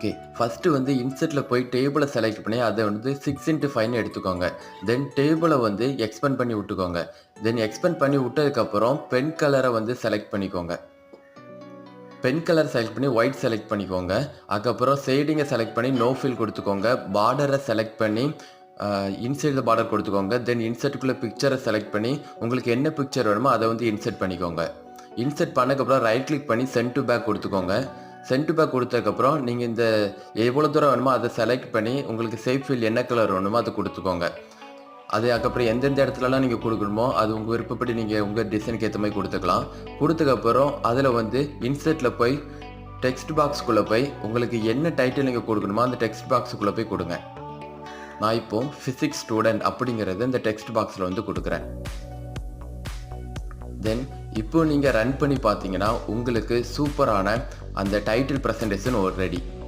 Okay. First வந்து இன்செர்ட்ல போய் டேபிள select பண்ணி அத வந்து 6x5ன்னு எடுத்துக்கோங்க. தென் டேபிள வந்து எக்ஸ்பேண்ட் பண்ணி விட்டுக்கோங்க. தென் எக்ஸ்பேண்ட் பண்ணி விட்டதுக்கப்புறம் பென் கலர வந்து செலக்ட் பண்ணிக்கோங்க. பென் கலர் செலக்ட் பண்ணி ஒயிட் செலக்ட் பண்ணிக்கோங்க. அதுக்கப்புறம் ஷேடிங்க செலக்ட் பண்ணி நோ ஃபில் குடுத்துக்கோங்க. பார்டர செலக்ட் பண்ணி இன்சைட் த பார்டர் குடுத்துக்கோங்க. தென் இன்சர்ட்க்குள்ள பிக்சர செலக்ட் பண்ணி உங்களுக்கு என்ன பிக்சர் வேணுமோ அத வந்து இன்சர்ட் பண்ணிக்கோங்க. இன்சர்ட் பண்ணதுக்கப்புறம் ரைட் கிளிக் பண்ணி சென்ட் டூ பேக் குடுத்துக்கோங்க. சென்ட் டூ பேக் குடுத்ததுக்கப்புறம் நீங்க இந்த எவ்வளோ தூரம் வேணுமோ அத செலக்ட் பண்ணி உங்களுக்கு ஷேப் ஃபில் என்ன கலர் வேணுமோ அத குடுத்துக்கோங்க. அதுக்கப்புறம் எந்தெந்த இடத்துலலாம் நீங்க குடுக்கணுமோ அது உங்க விருப்பப்படி நீங்க உங்க டிசைனுக்கு ஏத்த மாரி குடுத்துக்கலாம். குடுத்ததுக்கப்புறம் அதில வந்து இன்சர்ட்ல போய் டெக்ஸ்ட் பாக்ஸ்க்குள்ள போய் உங்களுக்கு என்ன டைட்டில் நீங்க குடுக்கணுமோ அந்த டெக்ஸ்ட் பாக்ஸ்க்குள்ள போய் குடுங்க. நான் இப்போ பிசிக்ஸ் ஸ்டூடண்ட் அப்படிங்கிறத இந்த டெக்ஸ்ட் பாக்ஸ்ல வந்து குடுக்குறேன். தென் இப்போ நீங்க ரன் பண்ணி பார்த்தீங்கன்னா உங்களுக்கு சூப்பரான அந்த டைட்டில் பிரசன்டேஷன் ரெடி.